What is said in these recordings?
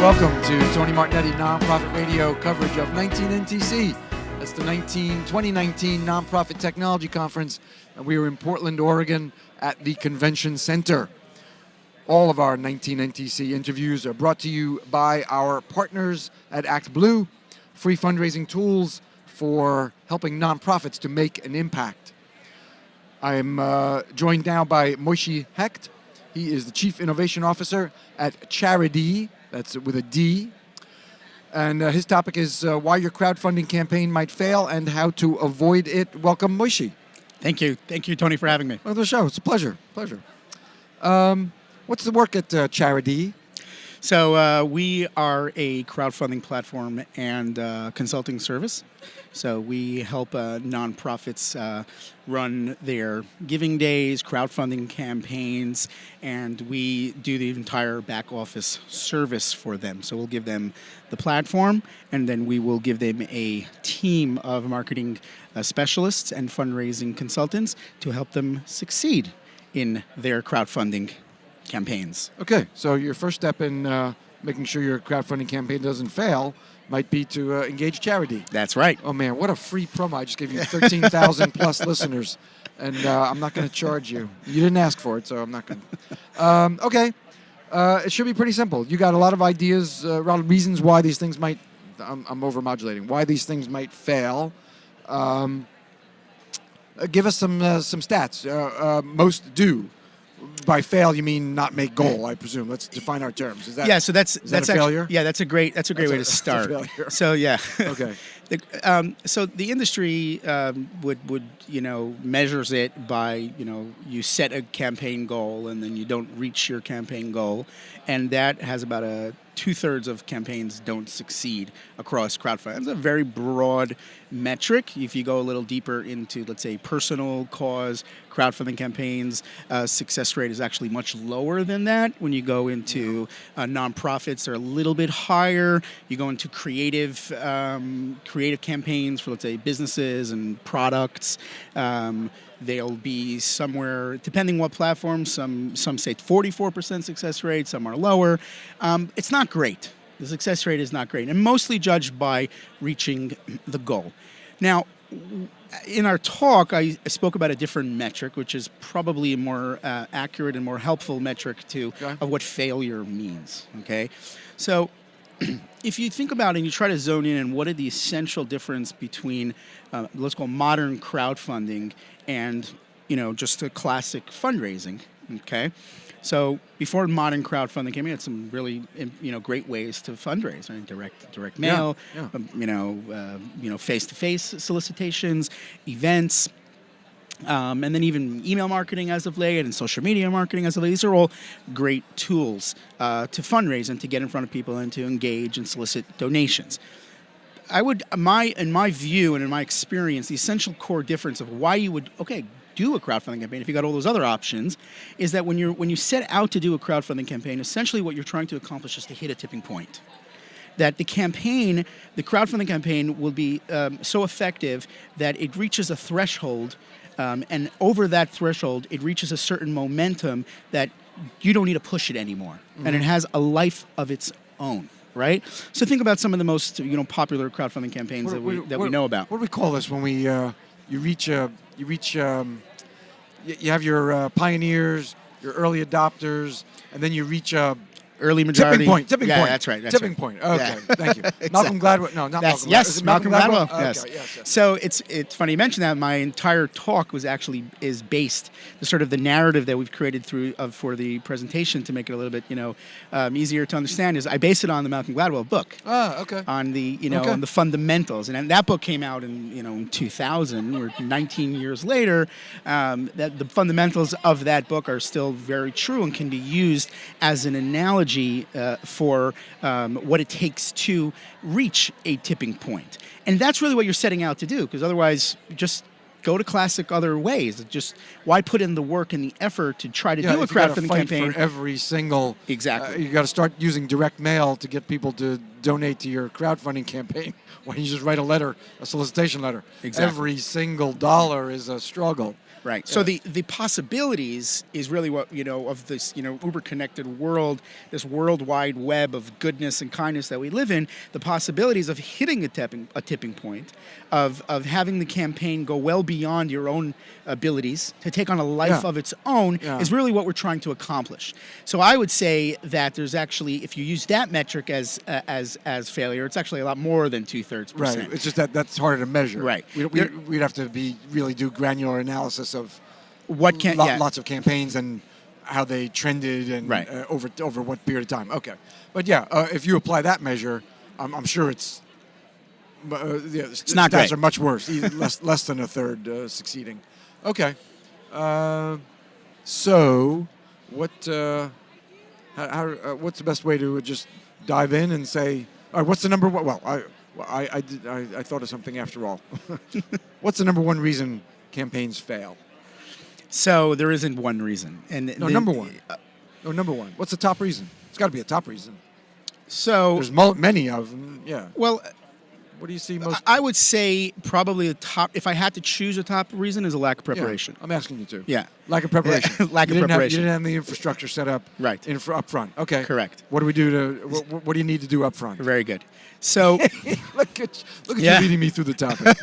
Welcome to Tony Martignetti Nonprofit Radio coverage of 19NTC. That's the 2019 Nonprofit Technology Conference, and we are in Portland, Oregon at the Convention Center. All of our 19NTC interviews are brought to you by our partners at Act Blue, free fundraising tools for helping nonprofits to make an impact. I'm joined now by Moshe Hecht. He is the Chief Innovation Officer at Charidy, that's with a D. And his topic is why your crowdfunding campaign might fail and how to avoid it. Welcome, Moshe. Thank you. Thank you, Tony, for having me. Well, the show. It's a pleasure. What's the work at Charidy? So we are a crowdfunding platform and consulting service. So we help nonprofits run their giving days, crowdfunding campaigns, and we do the entire back office service for them. So we'll give them the platform, and then we will give them a team of marketing specialists and fundraising consultants to help them succeed in their crowdfunding campaigns. Okay, so your first step in making sure your crowdfunding campaign doesn't fail might be to engage Charidy. That's right. Oh man, what a free promo. I just gave you 13,000 plus listeners, and I'm not going to charge you. You didn't ask for it, so I'm not going to. Okay, it should be pretty simple. You got a lot of ideas, a lot of reasons why these things might, I'm over-modulating, why these things might fail. Give us some stats. Most do. By fail, you mean not make goal, I presume. Let's define our terms. Is that so that's a failure? Yeah, that's a great way to start. So yeah. Okay. So the industry would measures it by you set a campaign goal and then you don't reach your campaign goal, and that has about a 2/3 of campaigns don't succeed across crowdfunding. It's a very broad metric. If you go a little deeper into, let's say, personal cause crowdfunding campaigns, success rate is actually much lower than that. When you go into nonprofits, they're a little bit higher. You go into creative campaigns for, let's say, businesses and products. They'll be somewhere, depending what platform, some say 44% success rate, some are lower. It's not great. The success rate is not great, and mostly judged by reaching the goal. Now, in our talk, I spoke about a different metric, which is probably a more accurate and more helpful metric of what failure means, okay? So if you think about it and you try to zone in on what are the essential difference between, let's call modern crowdfunding and, just a classic fundraising, okay? So before modern crowdfunding came in, had some really, great ways to fundraise, right? Direct mail, face-to-face solicitations, events, and then even email marketing as of late and social media marketing as of late. These are all great tools to fundraise and to get in front of people and to engage and solicit donations. In my view and in my experience, the essential core difference of why you would, do a crowdfunding campaign if you got all those other options is that when you set out to do a crowdfunding campaign, essentially what you're trying to accomplish is to hit a tipping point. That the crowdfunding campaign will be so effective that it reaches a threshold, and over that threshold, it reaches a certain momentum that you don't need to push it anymore, and it has a life of its own. Right. So think about some of the most popular crowdfunding campaigns that we know about. What do we call this when we you have your pioneers, your early adopters, and then you reach a early majority. Tipping point. That's right. Tipping point. Okay, Yeah. Thank you. Exactly. Malcolm Gladwell. No, not Malcolm Gladwell. Yes, Malcolm Gladwell. Yes. Okay, yes. So it's funny you mention that. My entire talk is based the sort of the narrative that we've created for the presentation to make it a little bit easier to understand. Is I base it on the Malcolm Gladwell book. Okay. On the on the fundamentals, and that book came out in 2000 or 19 years later. That the fundamentals of that book are still very true and can be used as an analogy for what it takes to reach a tipping point. And that's really what you're setting out to do, because otherwise, just go to classic other ways. Just why put in the work and the effort to try to do a if you gotta crowdfunding fight campaign for every single. Exactly. You got to start using direct mail to get people to donate to your crowdfunding campaign. Why don't you just write a solicitation letter? Exactly. Every single dollar is a struggle. Right. So the possibilities is really what, of this, uber connected world, this worldwide web of goodness and kindness that we live in, the possibilities of hitting a tipping point, of having the campaign go well beyond your own abilities to take on a life of its own is really what we're trying to accomplish. So I would say that there's actually, if you use that metric as failure, it's actually a lot more than 2/3%. Right. It's just that's harder to measure. Right. We'd have to really do granular analysis of what lots of campaigns and how they trended and over what period of time. Okay. But if you apply that measure, I'm sure it's not stats great. are much worse, less than a third succeeding. Okay. So what? What's the best way to just dive in and say, all right, what's the number one? Well, I thought of something after all. What's the number one reason campaigns fail? So there isn't one reason. Number one. Number one. What's the top reason? It's got to be a top reason. So there's many of them. Yeah. Well, what do you see most? I would say probably the top. If I had to choose a top reason, is a lack of preparation. Yeah, I'm asking you to. Yeah. Lack of preparation. Lack of preparation. You didn't have the infrastructure set up. Right. Up front. Okay. Correct. What do we do to? What do you need to do up front? Very good. So look at you leading me through the topic.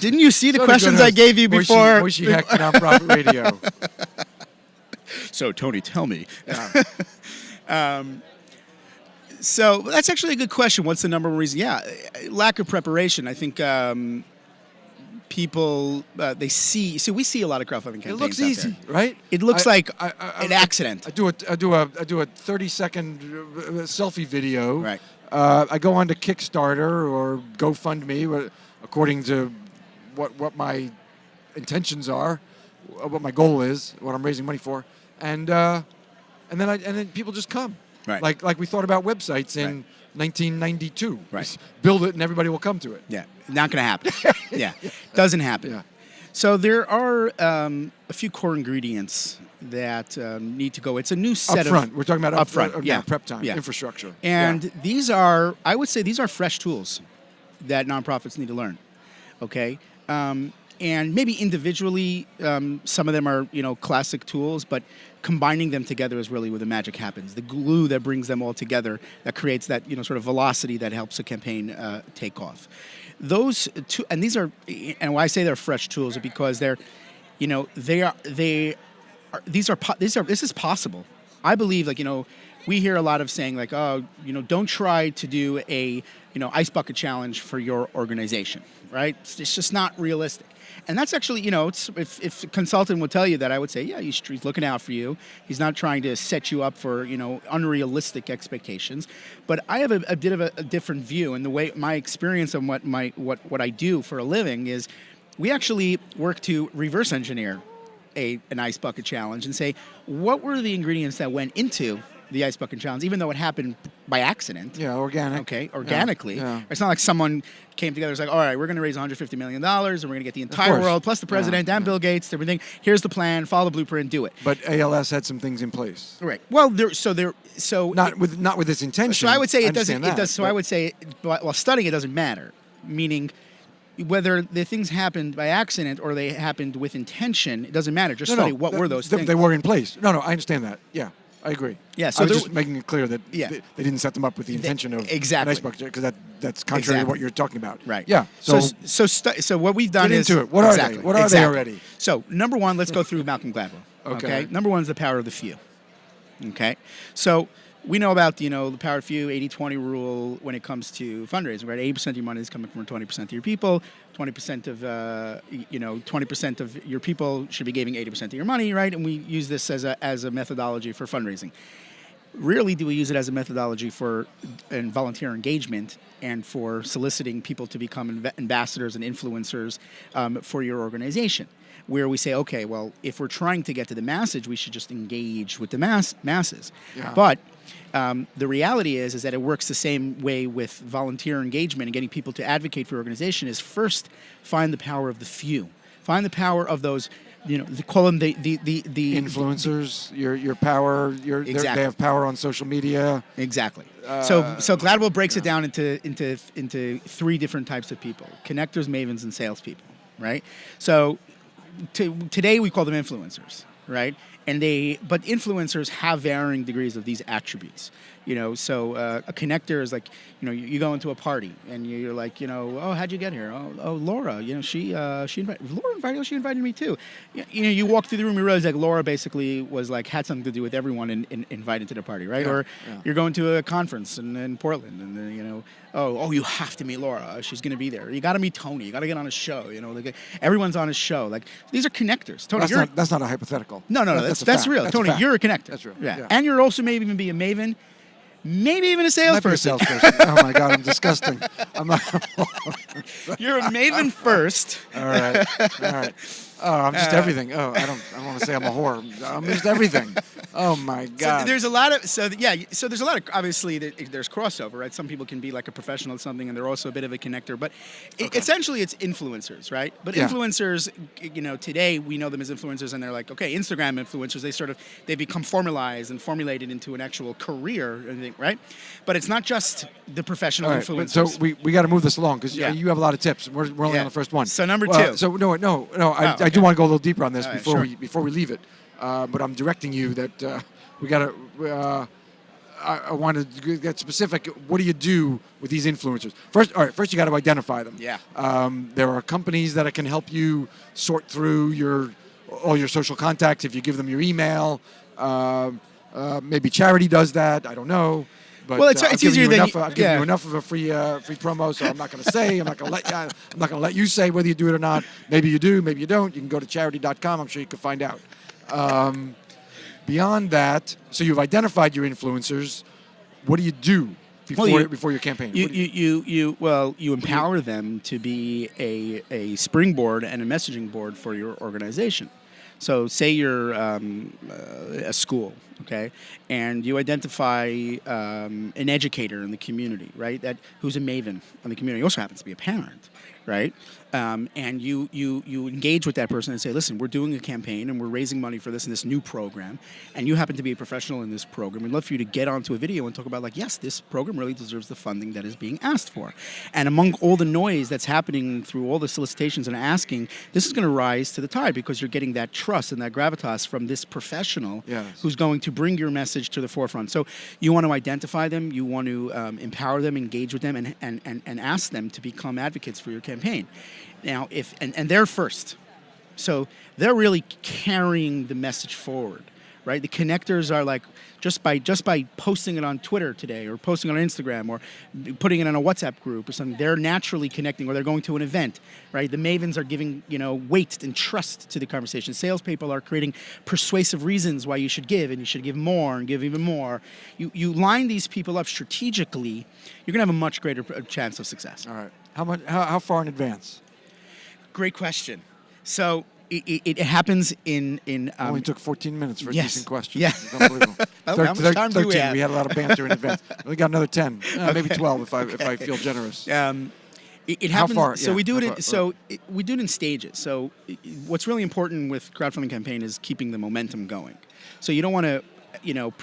Didn't you see the questions I gave you before? Moshe Hecht, Nonprofit Radio. So Tony, tell me. So that's actually a good question. What's the number one reason? Yeah, lack of preparation. I think people we see a lot of crowdfunding campaigns. It looks easy, right? It looks like an accident. I do a 30-second selfie video. Right. I go on to Kickstarter or GoFundMe, according to what my intentions are, what my goal is, what I'm raising money for, and then people just come. Right. Like we thought about websites in 1992. Right. Just build it and everybody will come to it. Yeah. Not going to happen. Yeah. Doesn't happen. Yeah. So there are a few core ingredients that need to go. It's a new set of... Upfront. We're talking about upfront. Yeah. Prep time, yeah. infrastructure. And these are, I would say, these are fresh tools that nonprofits need to learn. Okay? And maybe individually, some of them are, classic tools, but combining them together is really where the magic happens. The glue that brings them all together, that creates that, sort of velocity that helps a campaign take off. Those two, and these are, and why I say they're fresh tools is because this is possible. I believe, we hear a lot of saying don't try to do a, ice bucket challenge for your organization, right? It's just not realistic. And that's actually, if a consultant would tell you that, I would say, yeah, he's looking out for you. He's not trying to set you up for, unrealistic expectations. But I have a bit of a different view, and the way my experience and what I do for a living is, we actually work to reverse engineer an ice bucket challenge and say, what were the ingredients that went into the ice bucket challenge, even though it happened by accident. Yeah, organic. Okay, organically. Yeah. It's not like someone came together and was like, all right, we're going to raise $150 million, and we're going to get the entire world, plus the president and Bill Gates, everything. Here's the plan, follow the blueprint, do it. But ALS had some things in place. Right. Well, not with this intention. So I would say it doesn't. That, so I would say, while studying it doesn't matter, meaning whether the things happened by accident or they happened with intention, it doesn't matter. Just study what were those things. They were in place. No, I understand that. Yeah. I agree. Yeah, so I was just making it clear that they didn't set them up with the intention of exactly an ice bucket, because that's contrary to what you're talking about. Right. Yeah. So what we've done is get into it. What are they? What are they already? So number one, let's go through Malcolm Gladwell. Okay. Number one is the power of the few. Okay. So we know about the power of few 80-20 rule when it comes to fundraising. Right, 80% of your money is coming from 20% of your people. 20% of 20% of your people should be giving 80% of your money. Right, and we use this as a methodology for fundraising. Rarely do we use it as a methodology for volunteer engagement and for soliciting people to become ambassadors and influencers for your organization, where we say, okay, well, if we're trying to get to the masses, we should just engage with the masses. Yeah. But The reality is that it works the same way with volunteer engagement and getting people to advocate for your organization. Is first find the power of the few, find the power of those. They call them the influencers. Your power. Exactly. They have power on social media. Exactly. So Gladwell breaks it down into three different types of people: connectors, mavens, and salespeople. Right. So today we call them influencers. Right. But influencers have varying degrees of these attributes. So a connector is like, you go into a party and you're like, oh, how'd you get here? Oh, Laura, she invited Laura invited you. She invited me too. You walk through the room, you realize like Laura basically had something to do with everyone invited to the party, right? Yeah, or yeah. you're going to a conference in Portland, and then oh, you have to meet Laura. She's going to be there. You got to meet Tony. You got to get on his show. Like everyone's on his show. Like these are connectors. Tony, that's not a hypothetical. No, that's real. That's Tony, you're a connector. That's real. Yeah. And you're also maybe even be a maven. Maybe even a salesperson. Might be a salesperson. Oh my God, I'm disgusting. I'm not. You're a maven first. All right. Oh, I'm just everything. Oh, I don't want to say I'm a whore. I'm just everything. Oh my God. So there's a lot of there's a lot of obviously there's crossover, right? Some people can be like a professional at something, and they're also a bit of a connector. But essentially, it's influencers, right? But influencers, today we know them as influencers, and they're like, okay, Instagram influencers. They become formalized and formulated into an actual career, right? But it's not just the professional influencers. So we got to move this along because you have a lot of tips. We're only on the first one. So number two. So no. I do want to go a little deeper on this before we leave it. But I'm directing you that we got to. I want to get specific. What do you do with these influencers? First you got to identify them. Yeah. There are companies that can help you sort through all your social contacts if you give them your email. Maybe Charidy does that. I don't know. But, well, it's easier than I've given you enough of a free promo, so I'm not going to say. I'm not going to let you say whether you do it or not. Maybe you do, maybe you don't. You can go to charidy.com. I'm sure you can find out. Beyond that, so you've identified your influencers. What do you do before your campaign? You empower them to be a springboard and a messaging board for your organization. So say you're a school, okay, and you identify an educator in the community, right, who's a maven in the community. He also happens to be a parent, right? And you engage with that person and say, listen, we're doing a campaign and we're raising money for this and this new program, and you happen to be a professional in this program. We'd love for you to get onto a video and talk about, like, yes, this program really deserves the funding that is being asked for. And among all the noise that's happening through all the solicitations and asking, this is going to rise to the tide because you're getting that trust and that gravitas from this professional who's going to bring your message to the forefront. So you want to identify them, you want to empower them, engage with them, and ask them to become advocates for your campaign. Now, and they're first, so they're really carrying the message forward, right? The connectors are like just by posting it on Twitter today, or posting it on Instagram, or putting it in a WhatsApp group or something. They're naturally connecting, or they're going to an event, right? The mavens are giving weight and trust to the conversation. Salespeople are creating persuasive reasons why you should give, and you should give more and give even more. You line these people up strategically, you're gonna have a much greater chance of success. All right. How far in advance? Great question. So it happens in only took 14 minutes for a decent question. Yeah. It's unbelievable. How much time do we have? We had a lot of banter in advance. We got another 10, maybe 12 if I feel generous. It happens. How far? So we do it. We do it in stages. So what's really important with crowdfunding campaign is keeping the momentum going. So you don't want to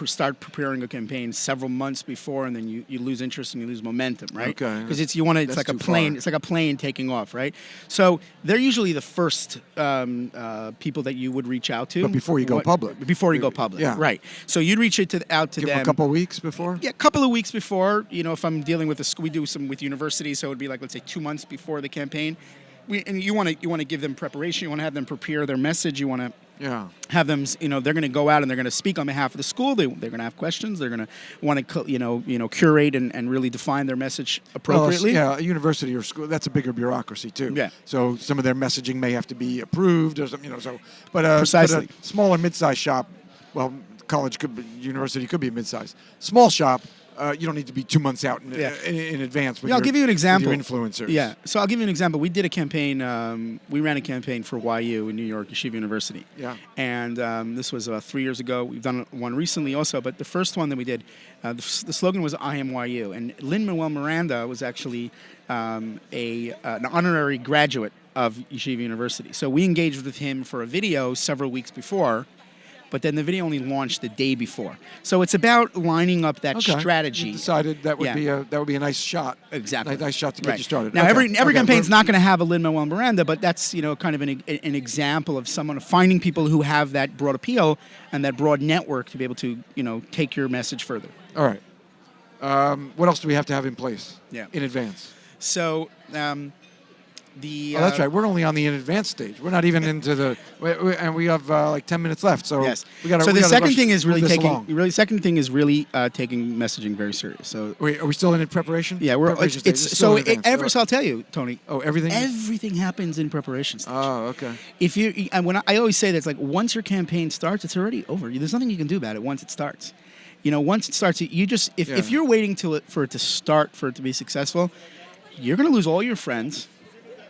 start preparing a campaign several months before, and then you lose interest and you lose momentum, right? Okay. Because it's like a plane. It's like a plane taking off, right? So they're usually the first people that you would reach out to. But before you go public. Before you go public, right? So you'd reach out to Give them a couple of weeks before. Yeah, a couple of weeks before. If I'm dealing with we do some with universities, so it'd be like, let's say 2 months before the campaign. And you want to give them preparation. You want to have them prepare their message. You want to have them. They're going to go out and they're going to speak on behalf of the school. They're going to have questions. They're going to want to curate and really define their message appropriately. Well, a university or school, that's a bigger bureaucracy too. Yeah. So some of their messaging may have to be approved or something. But precisely. But a small or mid-sized shop, well, college university could be mid-sized. Small shop. you don't need to be 2 months out in advance. With I'll give you an example. With your influencers. Yeah. So I'll give you an example. We did a campaign. We ran a campaign for YU in New York, Yeshiva University. Yeah. And this was 3 years ago. We've done one recently also, but the first one that we did, the slogan was "I am YU," and Lin-Manuel Miranda was actually an honorary graduate of Yeshiva University. So we engaged with him for a video several weeks before. But then the video only launched the day before. So it's about lining up that strategy. You decided that would be a nice shot. Exactly. A nice shot to get you started. Now every campaign's not going to have a Lin-Manuel Miranda, but that's kind of an example of someone finding people who have that broad appeal and that broad network to be able to take your message further. All right. What else do we have to have in place? In advance? So. That's right. We're only on the in advance stage. We're not even into the, and we have like 10 minutes left. So we got to. So the second thing is really taking. Taking messaging very serious. So wait, are we still in preparation? Yeah, we're. So I'll tell you, Tony. Oh, everything. Everything happens in preparation stage. Oh, okay. If you and when I always say that, it's like once your campaign starts, it's already over. There's nothing you can do about it once it starts. Once it starts, you just if you're waiting for it to start for it to be successful, you're going to lose all your friends.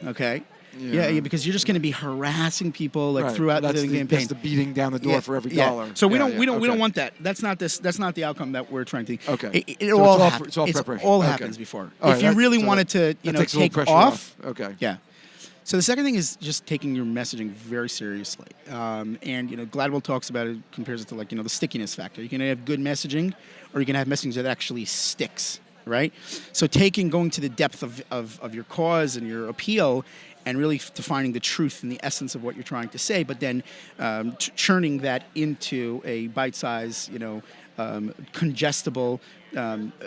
Okay. Yeah, because you're just going to be harassing people throughout the campaign. That's the beating down the door for every dollar. So we don't want that. That's not the outcome that we're trying to. Okay. It all it's all preparation. All happens before. If you really wanted to, take off. Okay. Yeah. So the second thing is just taking your messaging very seriously. And Gladwell talks about it, compares it to the stickiness factor. You can have good messaging, or you can have messaging that actually sticks. Right? So going to the depth of your cause and your appeal and really defining the truth and the essence of what you're trying to say, but then churning that into a bite-sized, congestible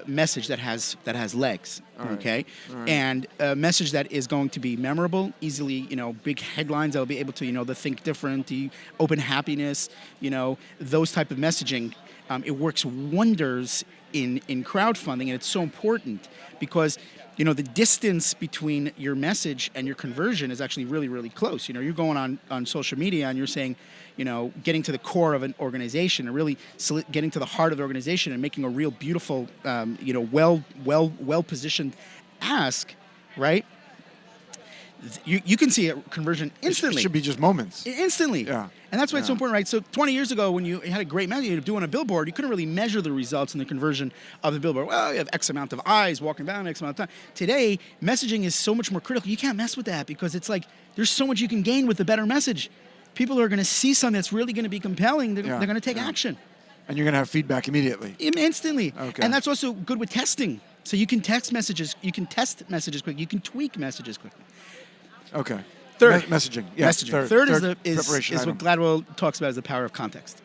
message that has legs, okay? Right. And a message that is going to be memorable, easily, big headlines that'll be able to, the think different, the open happiness, those type of messaging. It works wonders in crowdfunding, and it's so important because the distance between your message and your conversion is actually really, really close. You're going on social media and you're saying, getting to the core of an organization and really getting to the heart of the organization and making a real beautiful, well positioned ask, right? You can see a conversion instantly. It should be just moments. Instantly. Yeah. And that's why it's so important, right? So 20 years ago, when you had a great message, you were doing a billboard, you couldn't really measure the results and the conversion of the billboard. Well, you have X amount of eyes walking down X amount of time. Today, messaging is so much more critical. You can't mess with that because it's like there's so much you can gain with a better message. People are going to see something that's really going to be compelling. They're going to take action. And you're going to have feedback immediately. Instantly. Okay. And that's also good with testing. So you can text messages, you can test messages quickly, you can tweak messages quickly. Okay. Third, messaging. Yeah. Messaging. Third is what Gladwell talks about as the power of context.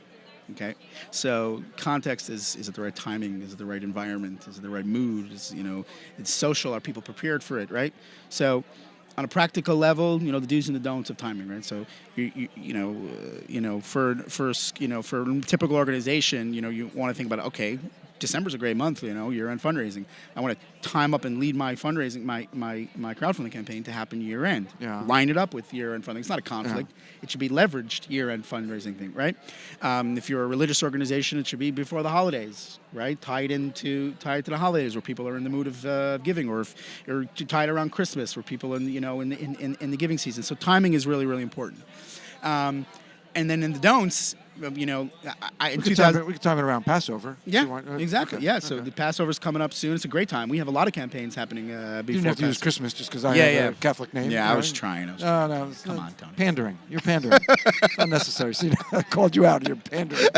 Okay. So context is it the right timing? Is it the right environment? Is it the right mood? It's social. Are people prepared for it? Right. So on a practical level, the do's and the don'ts of timing. Right. So for a typical organization, you want to think about December's a great month, year-end fundraising. I want to time up and lead my fundraising, my crowdfunding campaign to happen year-end. Yeah. Line it up with year-end funding. It's not a conflict. Yeah. It should be leveraged year-end fundraising thing, right? If you're a religious organization, it should be before the holidays, right? Tied to the holidays where people are in the mood of giving, or tied around Christmas where people in the giving season. So timing is really, really important. And then in the don'ts, we could time it around Passover. Yeah, exactly. Okay. Yeah, so the Passover's coming up soon. It's a great time. We have a lot of campaigns happening before. You didn't have to use Christmas just because I have a Catholic name. Yeah, I was trying. No, come on, Tony. Pandering. You're pandering. It's unnecessary. See, I called you out. You're pandering.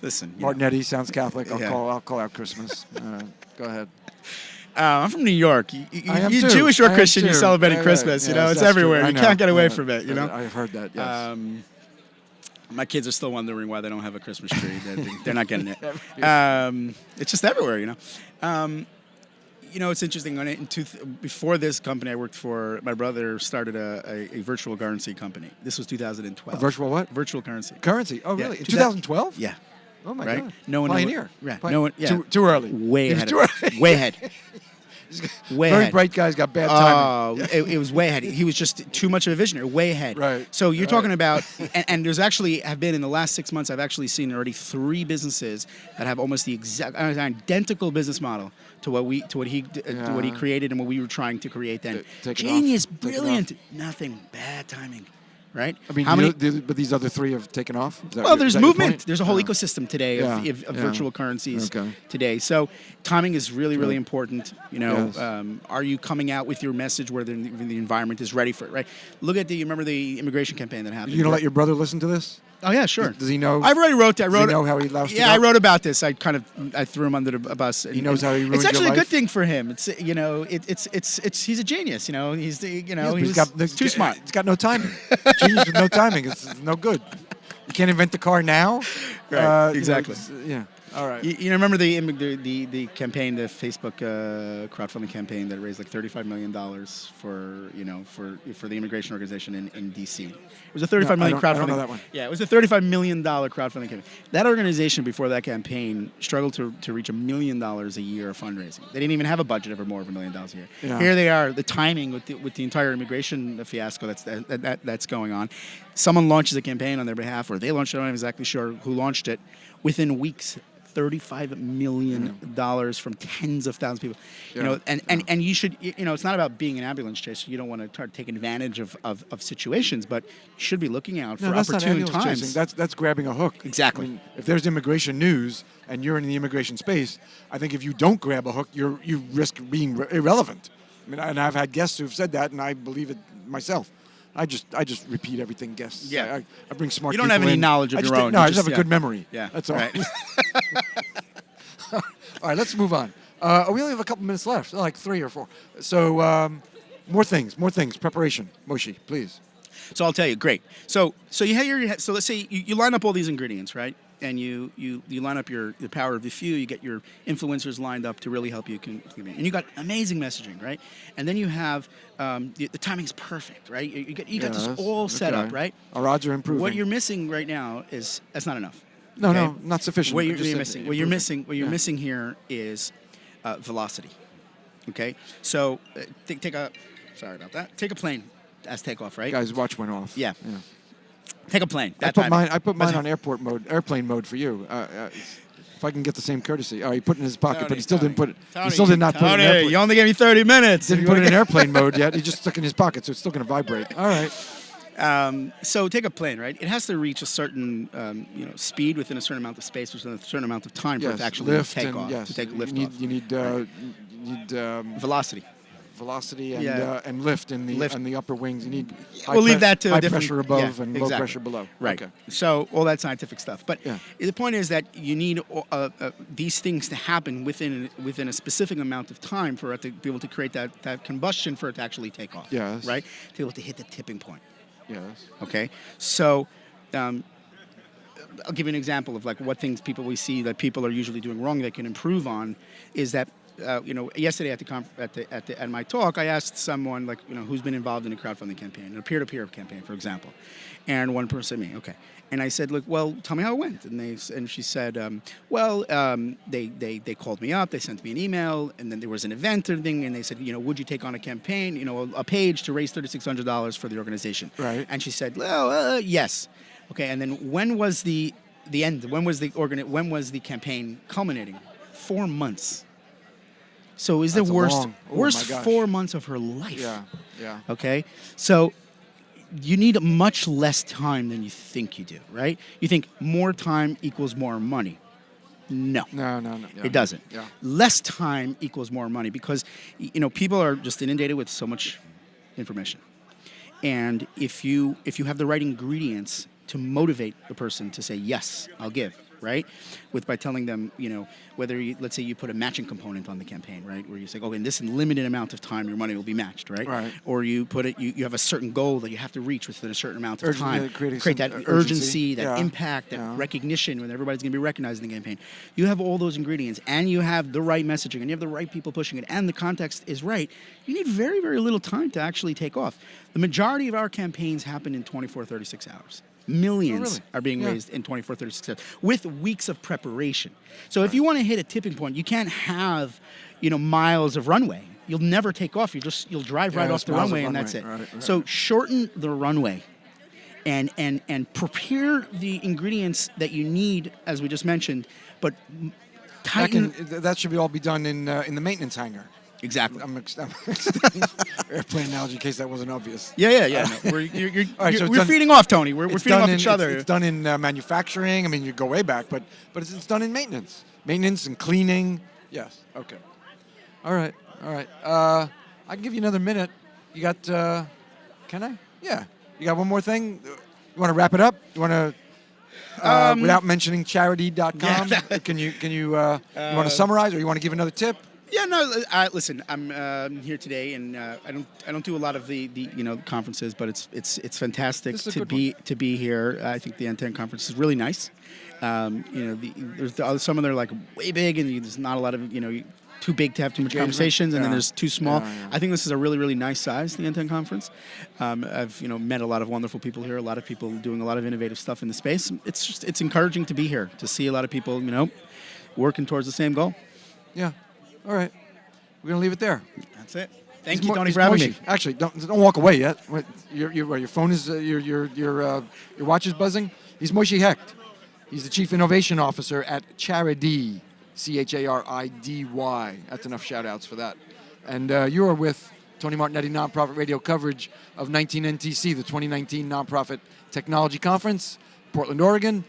Listen, Martignetti sounds Catholic. I'll call out Christmas. Go ahead. I'm from New York. You're Jewish or Christian, you're celebrating Christmas. It's everywhere. You can't get away from it. I've heard that. Yes. My kids are still wondering why they don't have a Christmas tree. They're not getting it. It's just everywhere, It's interesting. Before this company I worked for, my brother started a virtual currency company. This was 2012. A virtual what? Virtual currency. Currency? Oh, really? In 2012? Yeah. Oh, my God. No one Pioneer. Right. Too early. Way ahead. Way ahead. Way Very ahead. bright guy's got bad timing. It was way ahead. He was just too much of a visionary, way ahead. Right. So you're talking about, and there's actually have been in the last 6 months, I've actually seen already 3 businesses that have almost the exact identical business model to what he created and what we were trying to create then. Genius, brilliant, nothing, bad timing. Right? I mean, but these other 3 have taken off? There's movement. There's a whole ecosystem today of virtual currencies today. So timing is really, really important. You know, are you coming out with your message where the environment is ready for it, right? Look at you remember the immigration campaign that happened? You going to let your brother listen to this? Oh, yeah, sure. Does he know? I've already wrote that. Does he know how he loused it up? I wrote about this. I threw him under the bus. He knows how he ruined It's actually your a good life? thing for him. It's he's a genius. You know, he's too smart. It's got no timing. Genius with no timing. It's no good. You can't invent the car now. Right. Exactly. Yeah. All right. You remember the campaign, the Facebook crowdfunding campaign that raised like $35 million for the immigration organization in DC. It was a $35 million crowdfunding. I don't know that one. Yeah, it was a $35 million crowdfunding campaign. That organization before that campaign struggled to reach $1 million a year of fundraising. They didn't even have a budget of more of $1 million a year. Yeah. Here Here they are, the timing with the entire immigration fiasco that's going on. Someone launches a campaign on their behalf, or they launched it. I'm not exactly sure who launched it. Within weeks, $35 million from tens of thousands of people. You know, and you should, it's not about being an ambulance chaser. You don't want to try to take advantage of situations, but you should be looking out for opportune times. Chasing. That's grabbing a hook. Exactly. I mean, if there's immigration news and you're in the immigration space, I think if you don't grab a hook, you risk being irrelevant. I mean, and I've had guests who've said that, and I believe it myself. I just repeat everything guests. Yeah. I bring smart. You don't people have any in. knowledge of your own. No, I just have a good memory. Yeah. That's all. Right. All right, let's move on. We only have a couple minutes left, like 3 or 4. So more things. Preparation. Moshe, please. So I'll tell you, great. So you have so let's say you line up all these ingredients, right? And you line up the power of the few. You get your influencers lined up to really help you. And you got amazing messaging, right? And then you have the timing's perfect, right? You got this all set up, right? Our odds are improving. What you're missing right now is that's not enough. No, not sufficient. What you're missing here is velocity. Okay, so sorry about that. Take a plane as takeoff, right? Guy's watch went off. Yeah. Take a plane. I put mine on airplane mode for you. If I can get the same courtesy. Oh, he put it in his pocket, but he still didn't put it. He still did not put it in airplane. You only gave me 30 minutes. Didn't put it in airplane mode yet. He just stuck it in his pocket, so it's still going to vibrate. All right. So take a plane, right? It has to reach a certain speed within a certain amount of space, within a certain amount of time for it to actually take off. Yes. To take lift off. You need velocity. Velocity and lift in the upper wings. You need leave that to high a different pressure above and low pressure below. Right. Okay. So all that scientific stuff. But the point is that you need these things to happen within a specific amount of time for it to be able to create that combustion for it to actually take off. Yes. Right. To be able to hit the tipping point. Yes. Okay. So. I'll give you an example of like what things we see that people are usually doing wrong they can improve on is that yesterday at my talk I asked someone who's been involved in a crowdfunding campaign, a peer-to-peer campaign, for example, and one person said me, okay, and I said, look, well, tell me how it went, and she said, they called me up, they sent me an email, and then there was an event or thing, and they said, would you take on a campaign, a page to raise $3,600 for the organization, right? And she said, well, yes. Okay, and then when was the end? When was the campaign culminating? 4 months. So is the worst 4 months of her life? Yeah. Okay, so you need much less time than you think you do, right? You think more time equals more money. No. It doesn't. Yeah. Less time equals more money because people are just inundated with so much information, and if you have the right ingredients to motivate the person to say, yes, I'll give, right? By telling them, whether let's say you put a matching component on the campaign, right? Where you say, in this limited amount of time, your money will be matched, right? Right. Or you put it, you have a certain goal that you have to reach within a certain amount of time. Create that urgency, that impact, that recognition when everybody's going to be recognized in the campaign. You have all those ingredients and you have the right messaging and you have the right people pushing it and the context is right. You need very, very little time to actually take off. The majority of our campaigns happen in 24, 36 hours. Millions are being raised in 24, 36 hours with weeks of preparation. So if you want to hit a tipping point, you can't have, miles of runway. you'll never take off. You'll drive right off the miles of runway, and that's it. Right. So shorten the runway, and prepare the ingredients that you need, as we just mentioned, but tighten. That should all be done in the maintenance hangar. Exactly. I'm airplane analogy in case that wasn't obvious. Yeah. No, we're feeding off, Tony. We're feeding off each other. It's done in manufacturing. I mean, you go way back, but it's done in maintenance. Maintenance and cleaning. Yes. Okay. All right. I can give you another minute. You got? Can I? Yeah. You got one more thing? You want to wrap it up? You want to? Without mentioning Charidy.com, Yeah. Can you you want to summarize, or you want to give another tip? Yeah, no. Listen, I'm here today, and I don't do a lot of the conferences, but it's fantastic to be here. I think the N10 conference is really nice. There's some of them are like way big, and there's not a lot of too big to have too much conversations, and then there's too small. Yeah. I think this is a really, really nice size, the N10 conference. I've met a lot of wonderful people here, a lot of people doing a lot of innovative stuff in the space. It's encouraging to be here, to see a lot of people working towards the same goal. Yeah. All right. We're gonna leave it there. That's it. Thank you, Tony, for having me. Actually, don't walk away yet. Wait, your phone is your watch is buzzing. He's Moshe Hecht. He's the Chief Innovation Officer at Charidy, Charidy. That's enough shout-outs for that. And you are with Tony Martignetti Nonprofit Radio coverage of 19NTC, the 2019 Nonprofit Technology Conference, Portland, Oregon.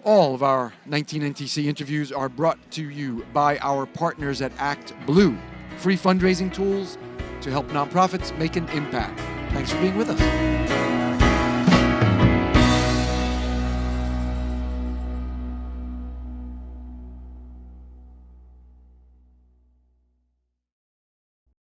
All of our 19NTC interviews are brought to you by our partners at Act Blue, free fundraising tools to help nonprofits make an impact. Thanks for being with us.